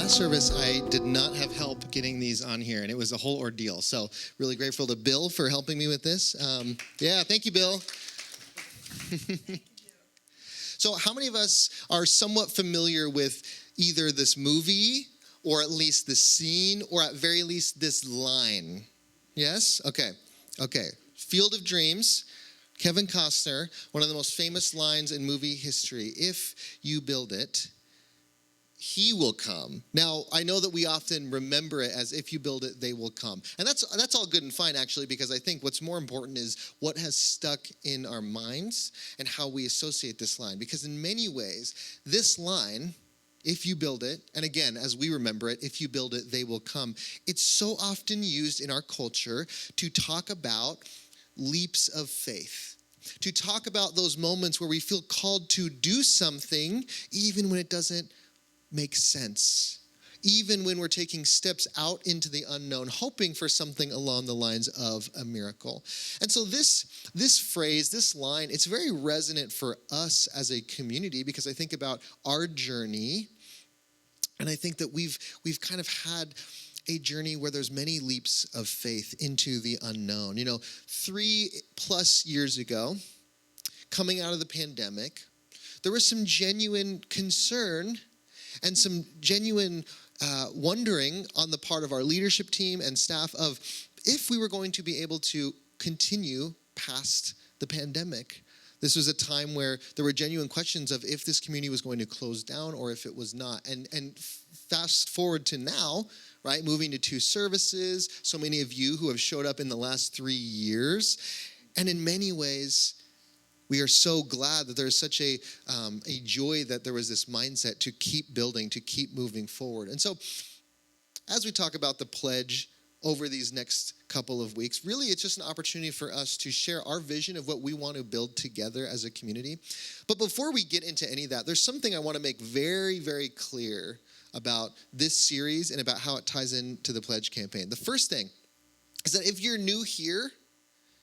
last service, I did not have help getting these on here, and it was a whole ordeal. So really grateful to Bill for helping me with this. Thank you, Bill. So how many of us are somewhat familiar with either this movie or at least the scene or at very least this line? Yes? Okay. Field of Dreams, Kevin Costner, one of the most famous lines in movie history. If you build it, he will come. Now, I know that we often remember it as if you build it, they will come. And that's all good and fine, actually, because I think what's more important is what has stuck in our minds and how we associate this line. Because in many ways, this line, if you build it, and again, as we remember it, if you build it, they will come. It's so often used in our culture to talk about leaps of faith, to talk about those moments where we feel called to do something, even when it doesn't make sense, even when we're taking steps out into the unknown, hoping for something along the lines of a miracle. And so this phrase, this line, it's very resonant for us as a community because I think about our journey, and I think that we've kind of had a journey where there's many leaps of faith into the unknown. 3+ years ago, coming out of the pandemic, there was some genuine concern and some genuine wondering on the part of our leadership team and staff of if we were going to be able to continue past the pandemic. This was a time where there were genuine questions of if this community was going to close down or if it was not. And fast forward to now, right, moving to 2 services, so many of you who have showed up in the last 3 years. And in many ways, we are so glad that there's such a joy that there was this mindset to keep building, to keep moving forward. And so as we talk about the pledge over these next couple of weeks, really it's just an opportunity for us to share our vision of what we want to build together as a community. But before we get into any of that, there's something I want to make very, very clear about this series and about how it ties into the pledge campaign. The first thing is that if you're new here,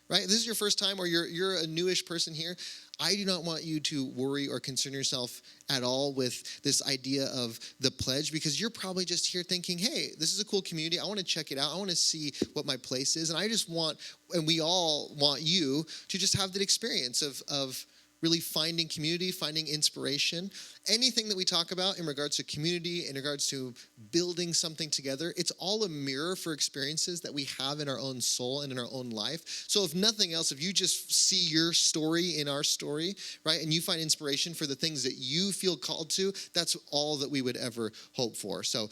right? If this is your first time or you're a newish person here, I do not want you to worry or concern yourself at all with this idea of the pledge because you're probably just here thinking, hey, this is a cool community. I want to check it out. I want to see what my place is. And I just want, and we all want you to just have that experience of really finding community, finding inspiration. Anything that we talk about in regards to community, in regards to building something together, it's all a mirror for experiences that we have in our own soul and in our own life. So if nothing else, if you just see your story in our story, right, and you find inspiration for the things that you feel called to, that's all that we would ever hope for. So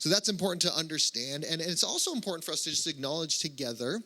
that's important to understand. And it's also important for us to just acknowledge together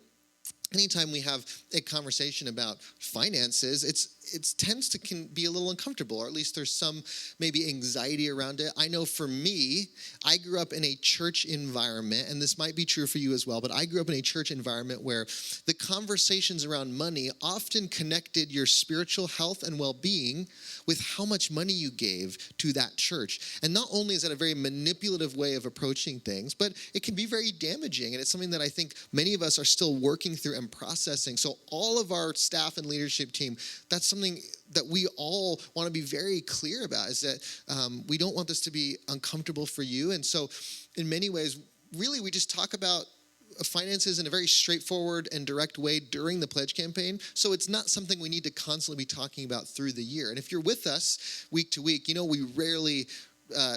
anytime we have a conversation about finances, it tends to can be a little uncomfortable, or at least there's some maybe anxiety around it. I know for me, I grew up in a church environment, and this might be true for you as well, but I grew up in a church environment where the conversations around money often connected your spiritual health and well-being with how much money you gave to that church. And not only is that a very manipulative way of approaching things, but it can be very damaging, and it's something that I think many of us are still working through and processing. So all of our staff and leadership team, that's something that we all want to be very clear about, is that we don't want this to be uncomfortable for you. And so in many ways, really, we just talk about finances in a very straightforward and direct way during the pledge campaign. So it's not something we need to constantly be talking about through the year. And if you're with us week to week, we rarely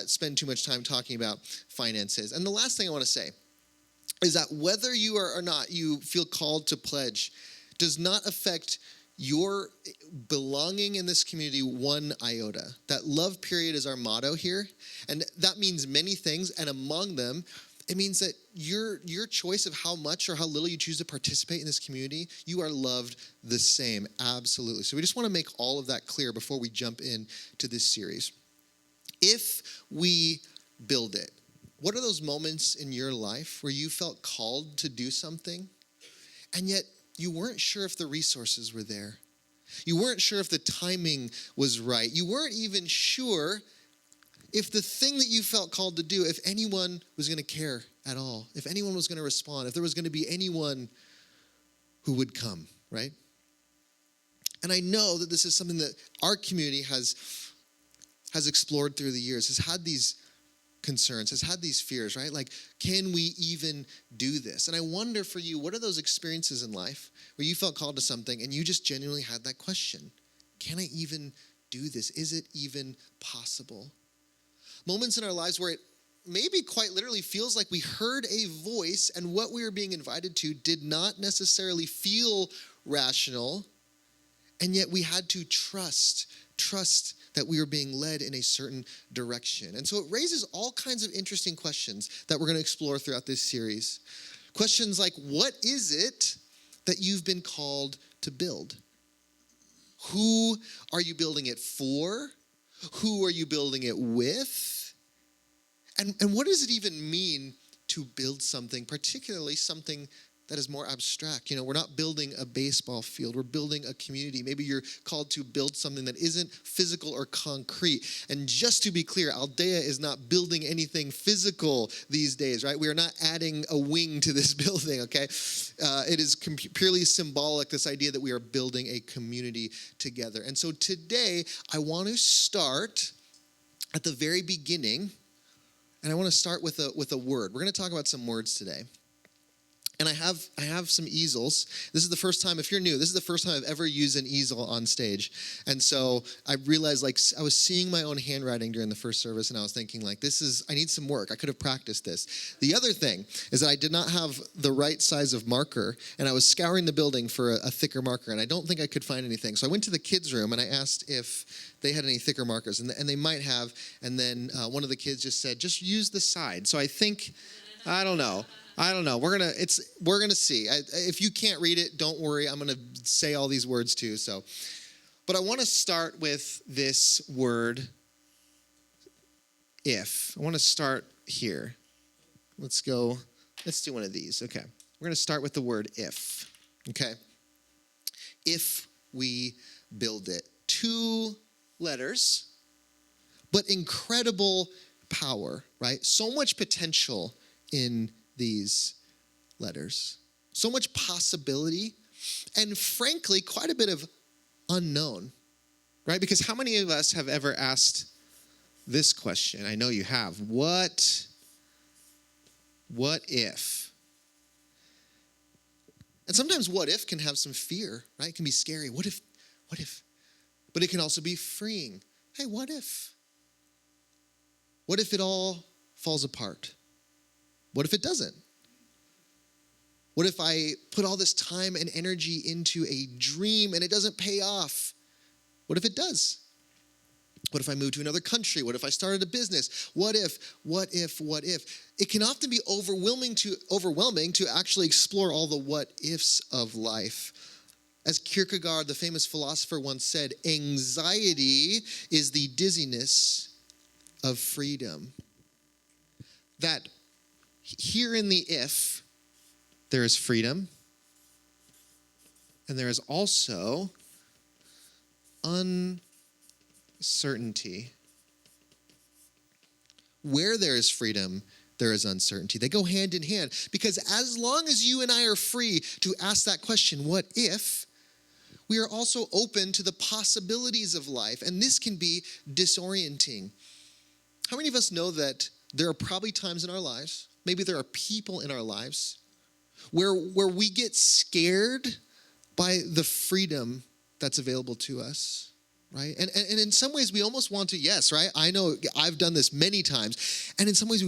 spend too much time talking about finances. And the last thing I want to say is that whether you are or not you feel called to pledge does not affect your belonging in this community one iota. That love period is our motto here. And that means many things. And among them, it means that your choice of how much or how little you choose to participate in this community, you are loved the same. Absolutely. So we just want to make all of that clear before we jump into this series. If we build it, what are those moments in your life where you felt called to do something, and yet you weren't sure if the resources were there? You weren't sure if the timing was right. You weren't even sure if the thing that you felt called to do, if anyone was going to care at all, if anyone was going to respond, if there was going to be anyone who would come, right? And I know that this is something that our community has explored through the years, has had these concerns, has had these fears, right? Like, can we even do this? And I wonder for you, what are those experiences in life where you felt called to something and you just genuinely had that question? Can I even do this? Is it even possible? Moments in our lives where it maybe quite literally feels like we heard a voice and what we were being invited to did not necessarily feel rational, and yet we had to trust that we were being led in a certain direction. And so it raises all kinds of interesting questions that we're going to explore throughout this series. Questions like, what is it that you've been called to build? Who are you building it for? Who are you building it with? And what does it even mean to build something, particularly something that is more abstract? You know, we're not building a baseball field. We're building a community. Maybe you're called to build something that isn't physical or concrete. And just to be clear, Aldea is not building anything physical these days, right? We are not adding a wing to this building, okay? It is purely symbolic, this idea that we are building a community together. And so today, I want to start at the very beginning, and I want to start with a word. We're going to talk about some words today. And I have some easels. This is the first time, if you're new, this is the first time I've ever used an easel on stage. And so I realized, like, I was seeing my own handwriting during the first service, and I was thinking, like, I need some work. I could have practiced this. The other thing is that I did not have the right size of marker, and I was scouring the building for a thicker marker, and I don't think I could find anything. So I went to the kids' room, and I asked if they had any thicker markers, and they might have. And then one of the kids just said, just use the side. So I think, I don't know. We're gonna see. If you can't read it, don't worry. I'm gonna say all these words too. But I want to start with this word, if. I want to start here. Let's do one of these. Okay. We're gonna start with the word if. Okay. If we build it. 2 letters, but incredible power, right? So much potential in these letters. So much possibility, and frankly, quite a bit of unknown, right? Because how many of us have ever asked this question? I know you have. What if? And sometimes what if can have some fear, right? It can be scary. What if? But it can also be freeing. Hey, what if? What if it all falls apart? What if it doesn't? What if I put all this time and energy into a dream and it doesn't pay off? What if it does? What if I move to another country? What if I started a business? What if? It can often be overwhelming to actually explore all the what ifs of life. As Kierkegaard, the famous philosopher, once said, anxiety is the dizziness of freedom. That here in the if, there is freedom, and there is also uncertainty. Where there is freedom, there is uncertainty. They go hand in hand, because as long as you and I are free to ask that question, what if, we are also open to the possibilities of life, and this can be disorienting. How many of us know that there are probably times in our lives, maybe there are people in our lives, where we get scared by the freedom that's available to us, right? And in some ways we almost want to, yes, right? I know I've done this many times. And in some ways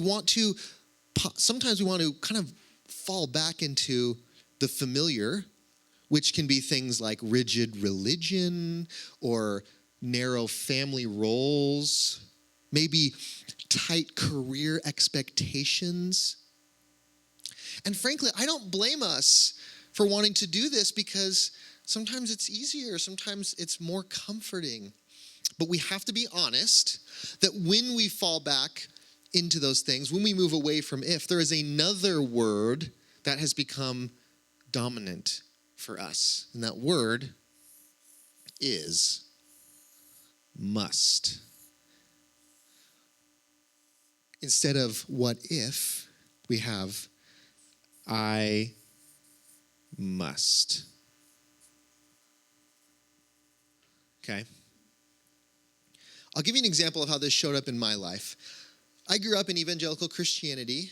sometimes we want to kind of fall back into the familiar, which can be things like rigid religion or narrow family roles, maybe tight career expectations. And frankly, I don't blame us for wanting to do this, because sometimes it's easier, sometimes it's more comforting. But we have to be honest that when we fall back into those things, when we move away from if, there is another word that has become dominant for us. And that word is must. Instead of what if, we have I must. Okay? I'll give you an example of how this showed up in my life. I grew up in evangelical Christianity,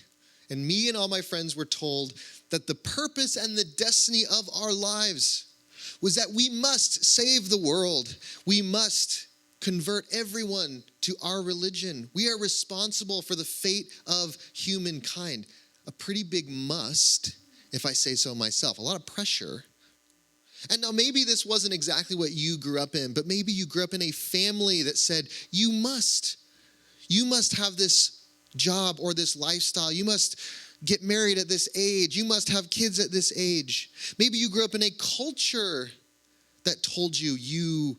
and me and all my friends were told that the purpose and the destiny of our lives was that we must save the world. We must convert everyone to our religion. We are responsible for the fate of humankind. A pretty big must, if I say so myself. A lot of pressure. And now maybe this wasn't exactly what you grew up in, but maybe you grew up in a family that said, you must have this job or this lifestyle. You must get married at this age. You must have kids at this age. Maybe you grew up in a culture that told you, you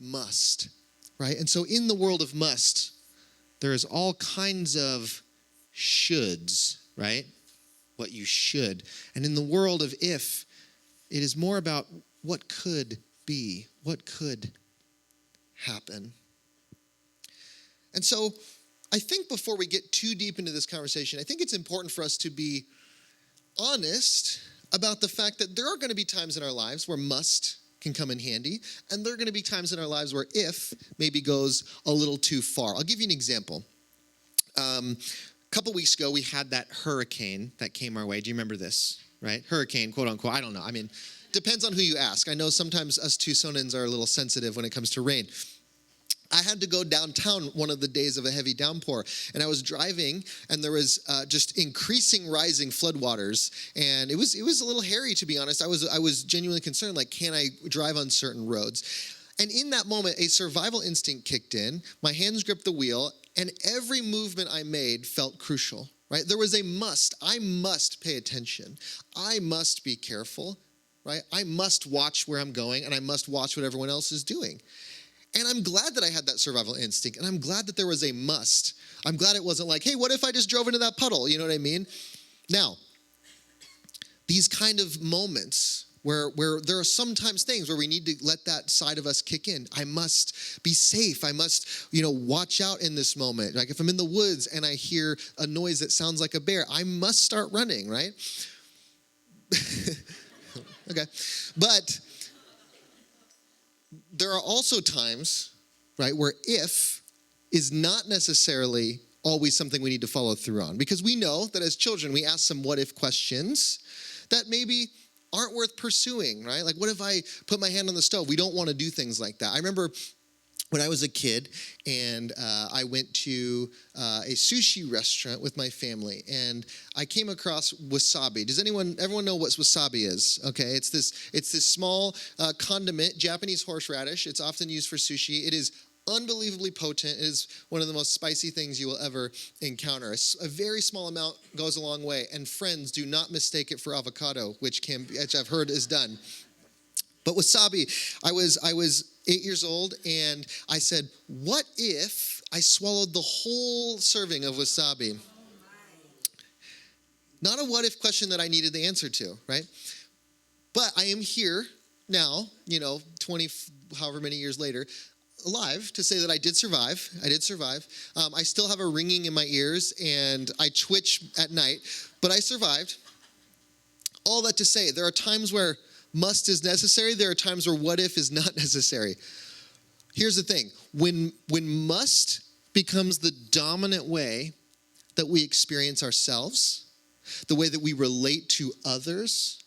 must, right? And so in the world of must, there's all kinds of shoulds, right? What you should. And in the world of if, it is more about what could be, what could happen. And so I think before we get too deep into this conversation, I think it's important for us to be honest about the fact that there are going to be times in our lives where must can come in handy, and there are going to be times in our lives where if maybe goes a little too far. I'll give you an example. A couple weeks ago, we had that hurricane that came our way. Do you remember this, right? Hurricane, quote unquote. I don't know. I mean, depends on who you ask. I know sometimes us Tucsonans are a little sensitive when it comes to rain. I had to go downtown one of the days of a heavy downpour, and I was driving, and there was just increasing, rising floodwaters, and it was a little hairy, to be honest. I was genuinely concerned, like, can I drive on certain roads? And in that moment, a survival instinct kicked in. My hands gripped the wheel, and every movement I made felt crucial, right? There was a must. I must pay attention. I must be careful, right? I must watch where I'm going, and I must watch what everyone else is doing. And I'm glad that I had that survival instinct, and I'm glad that there was a must. I'm glad it wasn't like, hey, what if I just drove into that puddle? You know what I mean? Now, these kind of moments where there are sometimes things where we need to let that side of us kick in. I must be safe. I must, watch out in this moment. Like if I'm in the woods and I hear a noise that sounds like a bear, I must start running, right? Okay. But there are also times, right, where if is not necessarily always something we need to follow through on. Because we know that as children, we ask some what if questions that maybe aren't worth pursuing, right? Like, what if I put my hand on the stove? We don't want to do things like that. I remember when I was a kid and I went to a sushi restaurant with my family, and I came across wasabi. Does everyone know what wasabi is? Okay, it's this small condiment, Japanese horseradish. It's often used for sushi. It is unbelievably potent. It is one of the most spicy things you will ever encounter. A very small amount goes a long way. And friends, do not mistake it for avocado, which I've heard is done. But wasabi, I was 8 years old, and I said, what if I swallowed the whole serving of wasabi? Not a what if question that I needed the answer to, right? But I am here now, 20, however many years later, alive to say that I did survive. I still have a ringing in my ears, and I twitch at night, but I survived. All that to say, there are times where must is necessary. There are times where what if is not necessary. Here's the thing. When must becomes the dominant way that we experience ourselves, the way that we relate to others,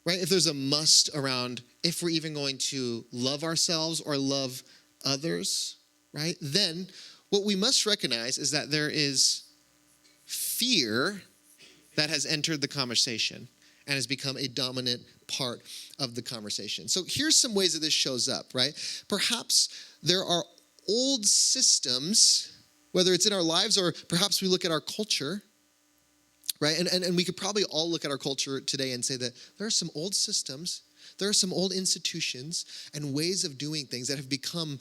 right? If there's a must around if we're even going to love ourselves or love others, right? Then what we must recognize is that there is fear that has entered the conversation and has become a dominant part of the conversation. So here's some ways that this shows up, right? Perhaps there are old systems, whether it's in our lives or perhaps we look at our culture, right? And we could probably all look at our culture today and say that there are some old systems, there are some old institutions and ways of doing things that have become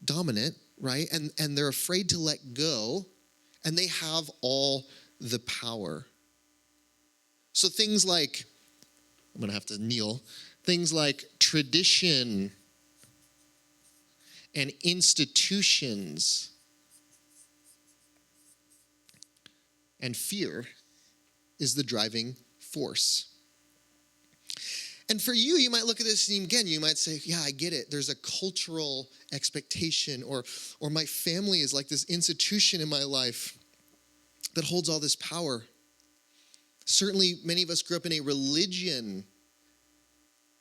dominant, right? And they're afraid to let go, and they have all the power. So things like, I'm going to have to kneel, things like tradition and institutions and fear is the driving force. And for you, you might look at this and again, you might say, yeah, I get it. There's a cultural expectation or my family is like this institution in my life that holds all this power. Certainly, many of us grew up in a religion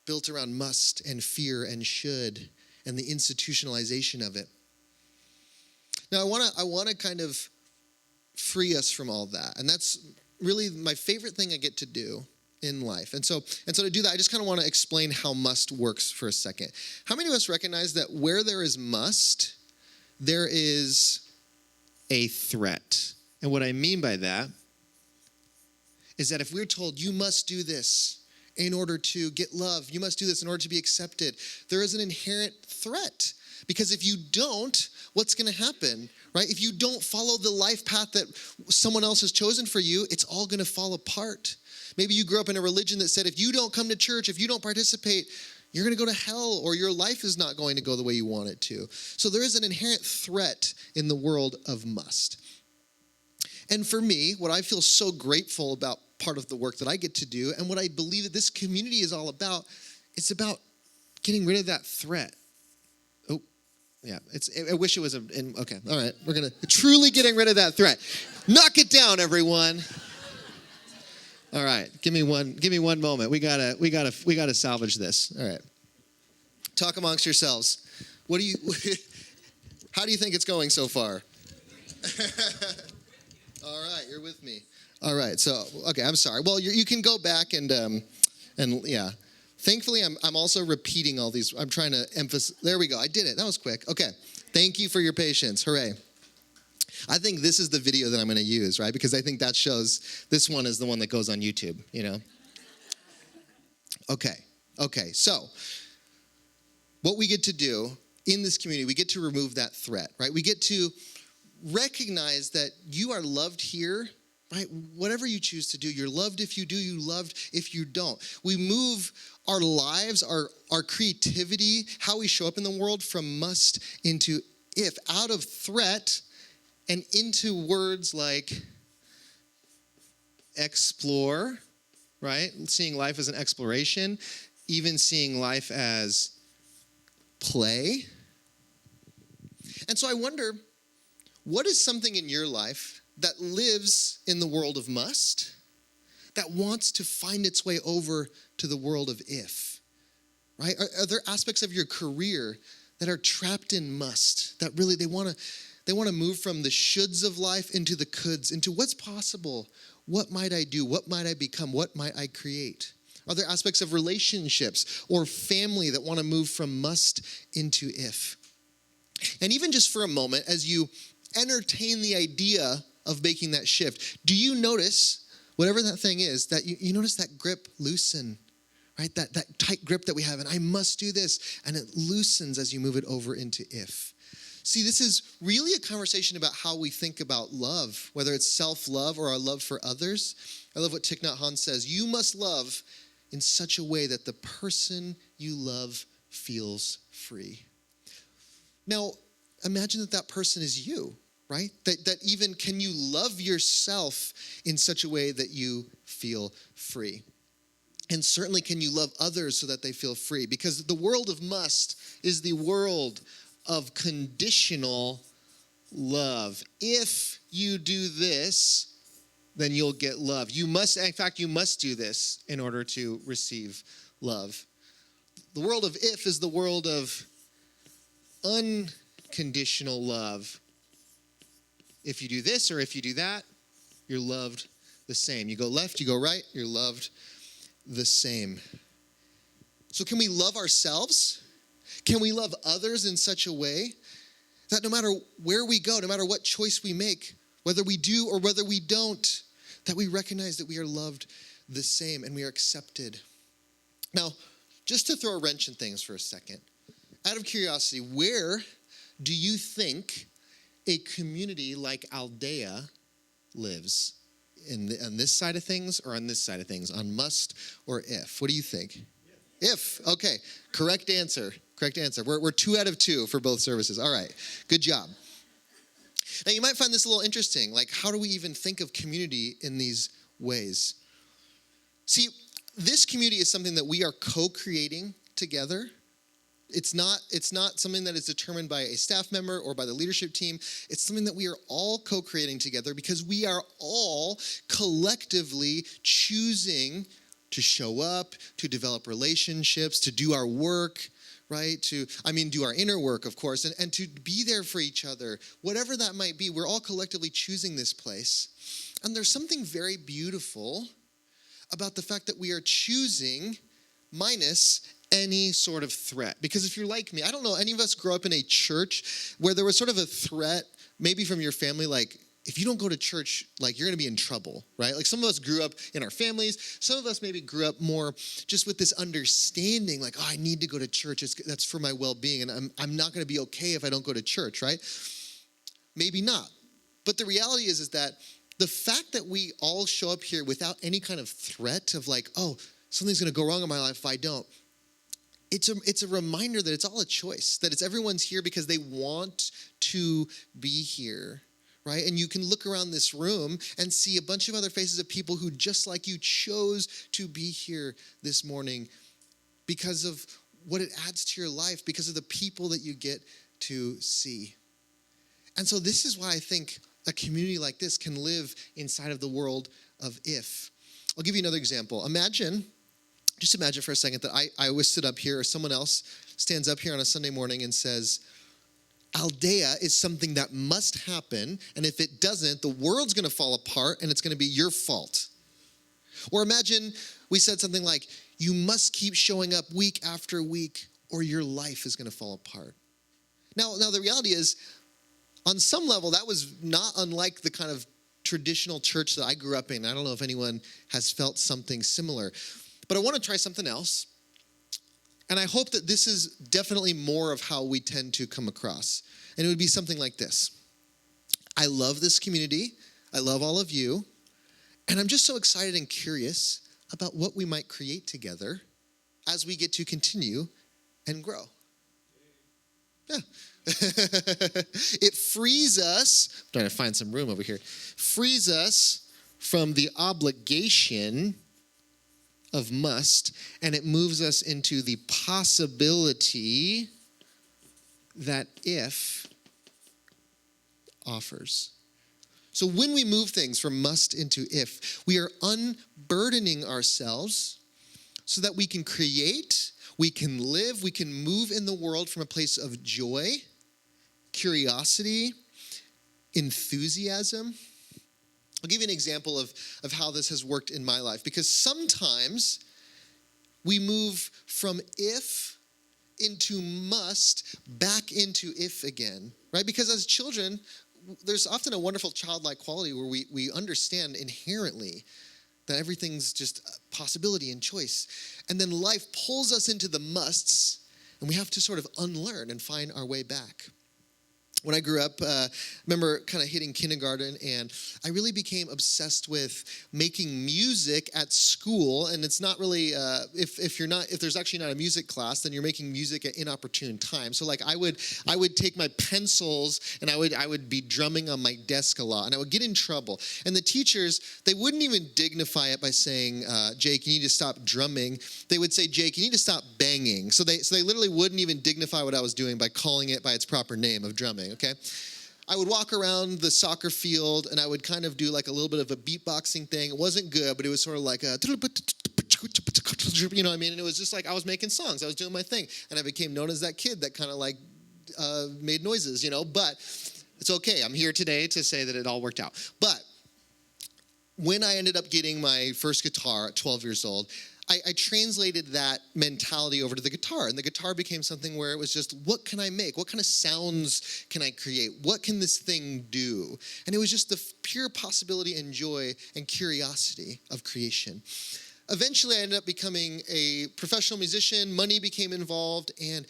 built around must and fear and should and the institutionalization of it. Now, I want to kind of free us from all that. And that's really my favorite thing I get to do in life. And so to do that, I just kind of want to explain how must works for a second. How many of us recognize that where there is must, there is a threat? And what I mean by that is that if we're told you must do this in order to get love, you must do this in order to be accepted, there is an inherent threat. Because if you don't, what's going to happen, right? If you don't follow the life path that someone else has chosen for you, it's all going to fall apart. Maybe you grew up in a religion that said if you don't come to church, if you don't participate, you're going to go to hell or your life is not going to go the way you want it to. So there is an inherent threat in the world of must. And for me, what I feel so grateful about part of the work that I get to do and what I believe that this community is all about, it's about getting rid of that threat. Oh, yeah, I wish it was okay, all right, we're going to truly getting rid of that threat. Knock it down, everyone. All right, give me one moment. We gotta salvage this. All right. Talk amongst yourselves. How do you think it's going so far? All right, you're with me. All right, so okay, I'm sorry. Well, you can go back and yeah. Thankfully, I'm also repeating all these. I'm trying to emphasize. There we go. I did it. That was quick. Okay. Thank you for your patience. Hooray. I think this is the video that I'm going to use, right? Because I think that shows this one is the one that goes on YouTube, you know? Okay. So what we get to do in this community, we get to remove that threat, right? We get to recognize that you are loved here, right? Whatever you choose to do, you're loved if you do, you loved if you don't. We move our lives, our creativity, how we show up in the world from must into if, out of threat and into words like explore, right? Seeing life as an exploration, even seeing life as play. And so I wonder, what is something in your life that lives in the world of must, that wants to find its way over to the world of if, right? Are there aspects of your career that are trapped in must, that really they want to move from the shoulds of life into the coulds, into what's possible? What might I do? What might I become? What might I create? Are there aspects of relationships or family that want to move from must into if? And even just for a moment, as you entertain the idea of making that shift, do you notice, whatever that thing is, that you notice that grip loosen, right? That tight grip that we have, and I must do this, and it loosens as you move it over into if. See, this is really a conversation about how we think about love, whether it's self-love or our love for others. I love what Thich Nhat Hanh says. You must love in such a way that the person you love feels free. Now, imagine that person is you, right? That even can you love yourself in such a way that you feel free? And certainly can you love others so that they feel free? Because the world of must is the world of conditional love. If you do this, then you'll get love. You must do this in order to receive love. The world of if is the world of unconditional love. If you do this or if you do that, you're loved the same. You go left, you go right, you're loved the same. So can we love ourselves? Can we love others in such a way that no matter where we go, no matter what choice we make, whether we do or whether we don't, that we recognize that we are loved the same and we are accepted? Now, just to throw a wrench in things for a second, out of curiosity, where do you think a community like Aldea lives? On this side of things or on this side of things? On must or if? What do you think? If. Okay. Correct answer. We're 2 out of 2 for both services. All right. Good job. Now, you might find this a little interesting. Like, how do we even think of community in these ways? See, this community is something that we are co-creating together. It's not something that is determined by a staff member or by the leadership team. It's something that we are all co-creating together because we are all collectively choosing to show up, to develop relationships, to do our work, right? Do our inner work, of course, and to be there for each other. Whatever that might be, we're all collectively choosing this place. And there's something very beautiful about the fact that we are choosing minus any sort of threat. Because if you're like me, I don't know, any of us grew up in a church where there was sort of a threat, maybe from your family, like, if you don't go to church, like, you're going to be in trouble, right? Like, some of us grew up in our families. Some of us maybe grew up more just with this understanding, like, oh, I need to go to church. That's for my well-being, and I'm not going to be okay if I don't go to church, right? Maybe not. But the reality is that the fact that we all show up here without any kind of threat of like, oh, something's going to go wrong in my life if I don't, it's a reminder that it's all a choice, that it's everyone's here because they want to be here. Right? And you can look around this room and see a bunch of other faces of people who, just like you, chose to be here this morning because of what it adds to your life, because of the people that you get to see. And so this is why I think a community like this can live inside of the world of if. I'll give you another example. Just imagine for a second that I always sit up here, or someone else stands up here on a Sunday morning and says, Aldea is something that must happen, and if it doesn't, the world's going to fall apart, and it's going to be your fault. Or imagine we said something like, you must keep showing up week after week, or your life is going to fall apart. Now the reality is, on some level, that was not unlike the kind of traditional church that I grew up in. I don't know if anyone has felt something similar. But I want to try something else. And I hope that this is definitely more of how we tend to come across. And it would be something like this. I love this community. I love all of you. And I'm just so excited and curious about what we might create together as we get to continue and grow. Yeah. It frees us, I'm trying to find some room over here, frees us from the obligation of must, and it moves us into the possibility that if offers. So when we move things from must into if, we are unburdening ourselves so that we can create, we can live, we can move in the world from a place of joy, curiosity, enthusiasm. I'll give you an example of how this has worked in my life, because sometimes we move from if into must back into if again, right? Because as children, there's often a wonderful childlike quality where we understand inherently that everything's just possibility and choice. And then life pulls us into the musts, and we have to sort of unlearn and find our way back. When I grew up, I remember kind of hitting kindergarten, and I really became obsessed with making music at school. And it's not really, if there's actually not a music class, then you're making music at inopportune times. So like I would take my pencils and I would be drumming on my desk a lot, and I would get in trouble. And the teachers, they wouldn't even dignify it by saying, Jake, you need to stop drumming. They would say, Jake, you need to stop banging. So they literally wouldn't even dignify what I was doing by calling it by its proper name of drumming. Okay, I would walk around the soccer field and I would kind of do like a little bit of a beatboxing thing. It wasn't good, but it was sort of like a, you know what I mean? And it was just like I was making songs. I was doing my thing. And I became known as that kid that kind of like made noises, you know. But it's okay. I'm here today to say that it all worked out. But when I ended up getting my first guitar at 12 years old, I translated that mentality over to the guitar, and the guitar became something where it was just, what can I make? What kind of sounds can I create? What can this thing do? And it was just the pure possibility and joy and curiosity of creation. Eventually, I ended up becoming a professional musician. Money became involved, and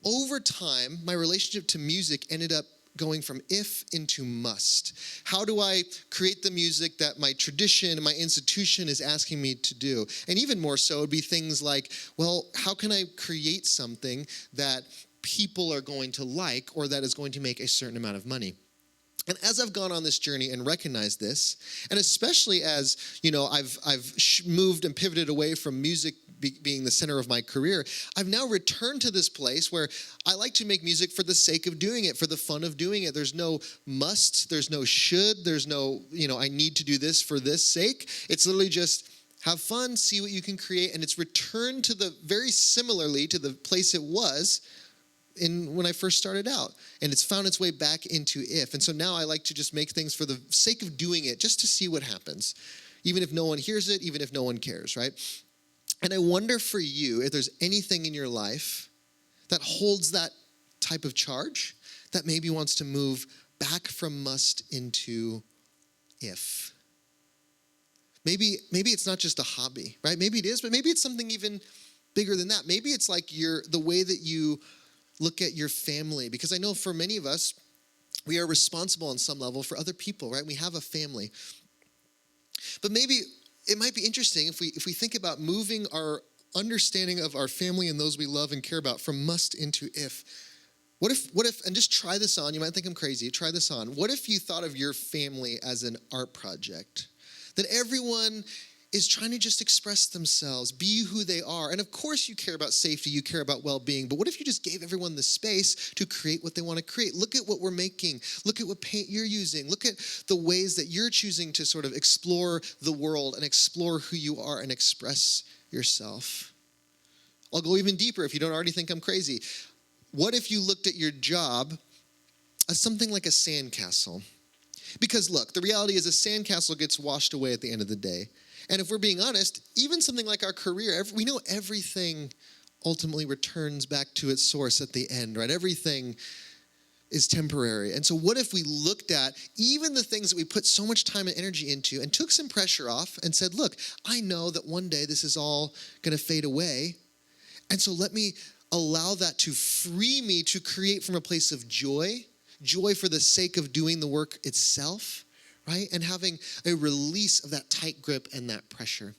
over time, my relationship to music ended up going from if into must. How do I create the music that my tradition and my institution is asking me to do? And even more so, it would be things like, well, how can I create something that people are going to like or that is going to make a certain amount of money? And as I've gone on this journey and recognized this, and especially as, I've moved and pivoted away from music being the center of my career, I've now returned to this place where I like to make music for the sake of doing it, for the fun of doing it. There's no must, there's no should, there's no, I need to do this for this sake. It's literally just have fun, see what you can create, and it's returned to very similarly to the place it was when I first started out, and it's found its way back into If. And so now I like to just make things for the sake of doing it, just to see what happens, even if no one hears it, even if no one cares, right? And I wonder for you if there's anything in your life that holds that type of charge that maybe wants to move back from must into if. Maybe it's not just a hobby, right? Maybe it is, but maybe it's something even bigger than that. Maybe it's like the way that you look at your family, because I know for many of us, we are responsible on some level for other people, right? We have a family. But maybe it might be interesting if we think about moving our understanding of our family and those we love and care about from must into if. What if, and just try this on, you might think I'm crazy, try this on. What if you thought of your family as an art project? That everyone is trying to just express themselves, be who they are. And of course you care about safety, you care about well-being, but what if you just gave everyone the space to create what they want to create? Look at what we're making. Look at what paint you're using. Look at the ways that you're choosing to sort of explore the world and explore who you are and express yourself. I'll go even deeper if you don't already think I'm crazy. What if you looked at your job as something like a sandcastle? Because look, the reality is a sandcastle gets washed away at the end of the day. And if we're being honest, even something like our career, we know everything ultimately returns back to its source at the end, right? Everything is temporary. And so what if we looked at even the things that we put so much time and energy into and took some pressure off and said, look, I know that one day this is all going to fade away. And so let me allow that to free me to create from a place of joy for the sake of doing the work itself, right? And having a release of that tight grip and that pressure.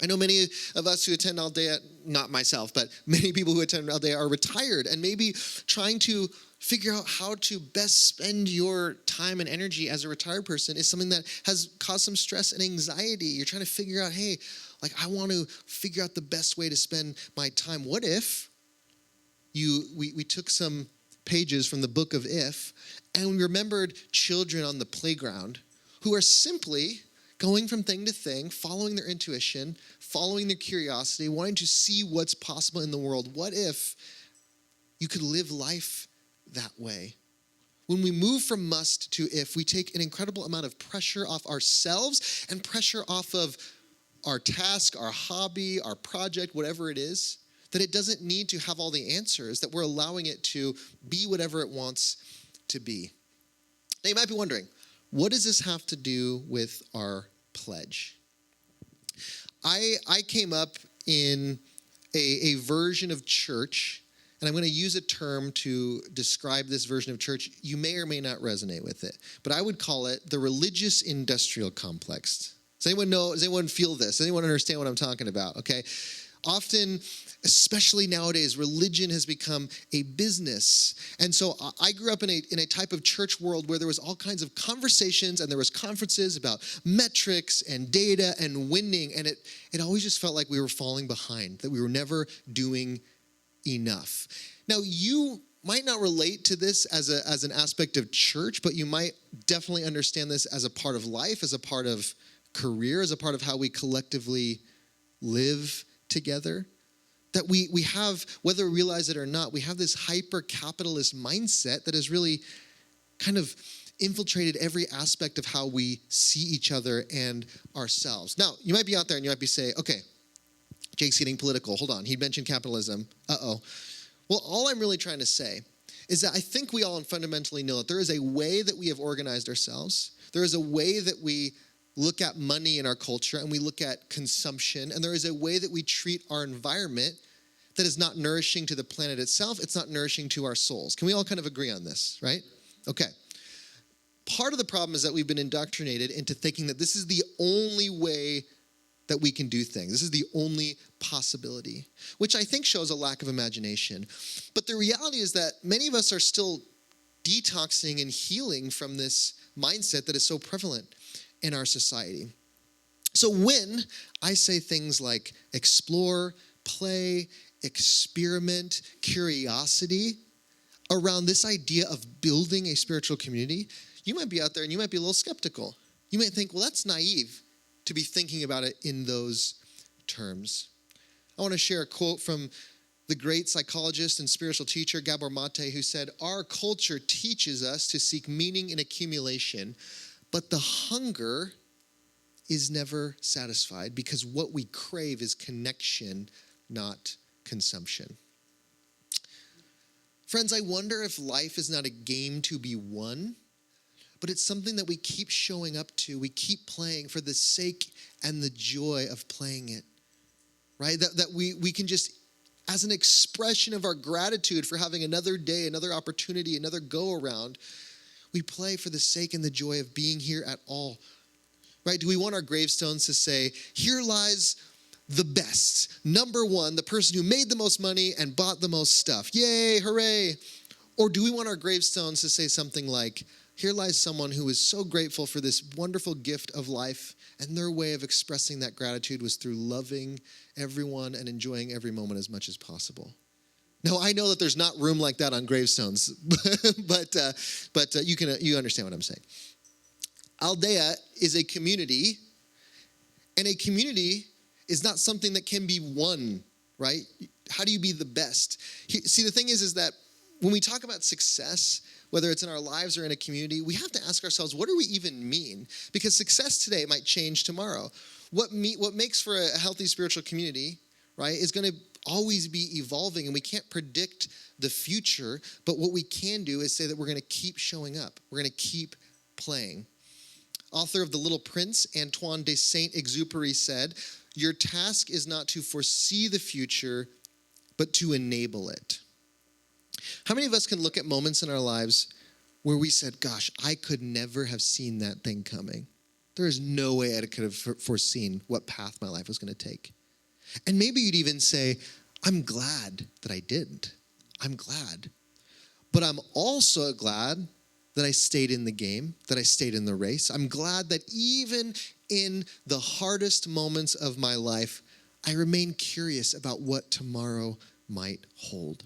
I know many of us who attend Aldea, not myself, but many people who attend Aldea are retired and maybe trying to figure out how to best spend your time and energy as a retired person is something that has caused some stress and anxiety. You're trying to figure out, hey, I want to figure out the best way to spend my time. What if we took some pages from the book of If, and we remembered children on the playground who are simply going from thing to thing, following their intuition, following their curiosity, wanting to see what's possible in the world. What if you could live life that way? When we move from must to if, we take an incredible amount of pressure off ourselves and pressure off of our task, our hobby, our project, whatever it is, that it doesn't need to have all the answers, that we're allowing it to be whatever it wants to be. Now you might be wondering, what does this have to do with our pledge? I came up in a version of church, and I'm going to use a term to describe this version of church. You may or may not resonate with it, but I would call it the religious industrial complex. Does anyone know? Does anyone feel this? Does anyone understand what I'm talking about? Okay. Often, especially nowadays, religion has become a business. And so I grew up in a type of church world where there was all kinds of conversations and there was conferences about metrics and data and winning. And it always just felt like we were falling behind, that we were never doing enough. Now, you might not relate to this as an aspect of church, but you might definitely understand this as a part of life, as a part of career, as a part of how we collectively live together. That we have, whether we realize it or not, we have this hyper-capitalist mindset that has really kind of infiltrated every aspect of how we see each other and ourselves. Now, you might be out there and you might be saying, okay, Jake's getting political. Hold on, he mentioned capitalism. Uh-oh. Well, all I'm really trying to say is that I think we all fundamentally know that there is a way that we have organized ourselves. There is a way that we look at money in our culture and we look at consumption, and there is a way that we treat our environment that is not nourishing to the planet itself. It's not nourishing to our souls. Can we all kind of agree on this, right? Okay. Part of the problem is that we've been indoctrinated into thinking that this is the only way that we can do things. This is the only possibility, which I think shows a lack of imagination. But the reality is that many of us are still detoxing and healing from this mindset that is so prevalent in our society. So when I say things like explore, play, experiment, curiosity around this idea of building a spiritual community, you might be out there and you might be a little skeptical. You might think, well, that's naive to be thinking about it in those terms. I want to share a quote from the great psychologist and spiritual teacher Gabor Mate, who said, "Our culture teaches us to seek meaning in accumulation, but the hunger is never satisfied because what we crave is connection, not consumption." Friends, I wonder if life is not a game to be won, but it's something that we keep showing up to. We keep playing for the sake and the joy of playing it, right? That we can just, as an expression of our gratitude for having another day, another opportunity, another go-around, we play for the sake and the joy of being here at all, right? Do we want our gravestones to say, here lies the best, number one, the person who made the most money and bought the most stuff? Yay, hooray. Or do we want our gravestones to say something like, here lies someone who is so grateful for this wonderful gift of life, and their way of expressing that gratitude was through loving everyone and enjoying every moment as much as possible. Now, I know that there's not room like that on gravestones, but you understand what I'm saying. Aldea is a community, and a community is not something that can be won, right? How do you be the best? See, the thing is that when we talk about success, whether it's in our lives or in a community, we have to ask ourselves, what do we even mean? Because success today might change tomorrow. What makes for a healthy spiritual community, right, is going to always be evolving, and we can't predict the future, but what we can do is say that we're going to keep showing up. We're going to keep playing. Author of The Little Prince, Antoine de Saint-Exupéry, said, "Your task is not to foresee the future, but to enable it." How many of us can look at moments in our lives where we said, gosh, I could never have seen that thing coming. There is no way I could have foreseen what path my life was going to take. And maybe you'd even say, I'm glad that I didn't. I'm glad. But I'm also glad that I stayed in the game, that I stayed in the race. I'm glad that even in the hardest moments of my life, I remain curious about what tomorrow might hold.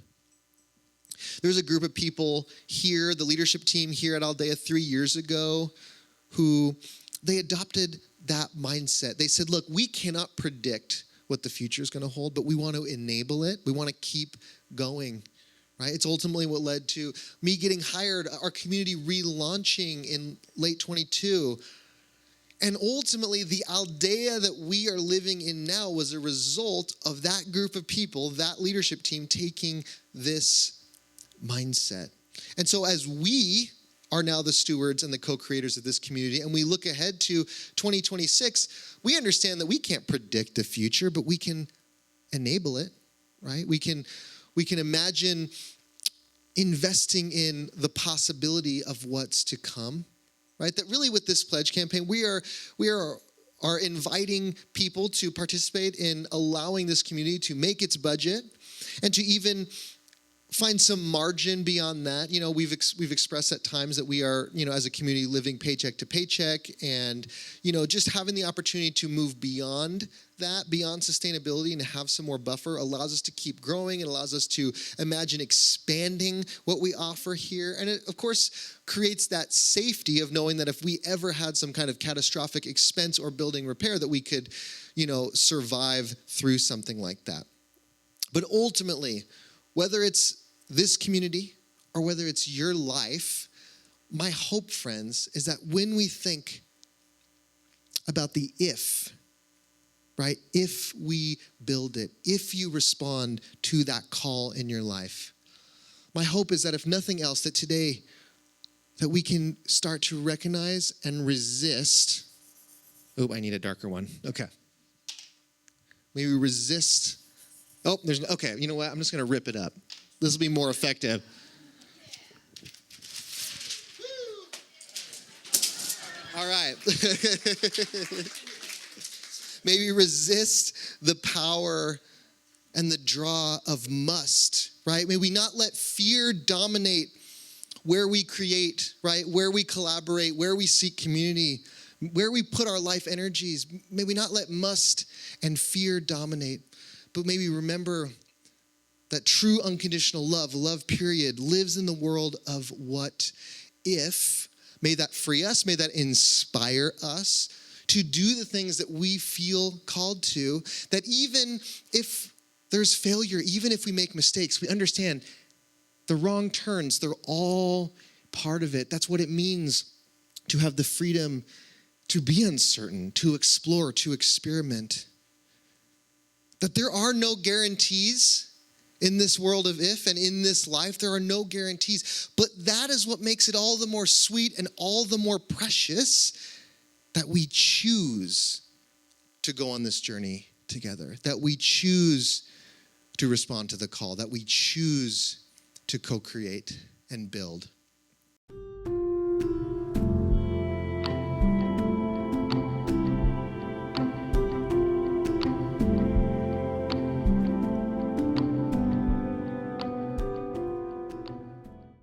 There's a group of people here, the leadership team here at Aldea 3 years ago, who they adopted that mindset. They said, look, we cannot predict what the future is going to hold, but we want to enable it. We want to keep going, right? It's ultimately what led to me getting hired, our community relaunching in late 22. And ultimately, the Aldea that we are living in now was a result of that group of people, that leadership team, taking this mindset. And so as we are now the stewards and the co-creators of this community, and we look ahead to 2026, we understand that we can't predict the future, but we can enable it, right? We can imagine investing in the possibility of what's to come, right? That really with this pledge campaign, we are inviting people to participate in allowing this community to make its budget and to even find some margin beyond that. You know, we've expressed at times that we are, you know, as a community living paycheck to paycheck, and, you know, just having the opportunity to move beyond that, beyond sustainability, and to have some more buffer allows us to keep growing. It allows us to imagine expanding what we offer here. And it, of course, creates that safety of knowing that if we ever had some kind of catastrophic expense or building repair, that we could, you know, survive through something like that. But ultimately, whether it's this community or whether it's your life, my hope, friends, is that when we think about the if, right? If we build it, if you respond to that call in your life, my hope is that if nothing else, that today, that we can start to recognize and resist. Oh, I need a darker one. Okay. Maybe resist. Oh, okay, you know what? I'm just going to rip it up. This will be more effective. All right. Maybe resist the power and the draw of must, right? May we not let fear dominate where we create, right? Where we collaborate, where we seek community, where we put our life energies. May we not let must and fear dominate, but may we remember that true unconditional love period, lives in the world of what if. May that free us. May that inspire us to do the things that we feel called to, that even if there's failure, even if we make mistakes, we understand the wrong turns, they're all part of it. That's what it means to have the freedom to be uncertain, to explore, to experiment. That there are no guarantees in this world of if, and in this life, there are no guarantees. But that is what makes it all the more sweet and all the more precious, that we choose to go on this journey together, that we choose to respond to the call, that we choose to co-create and build.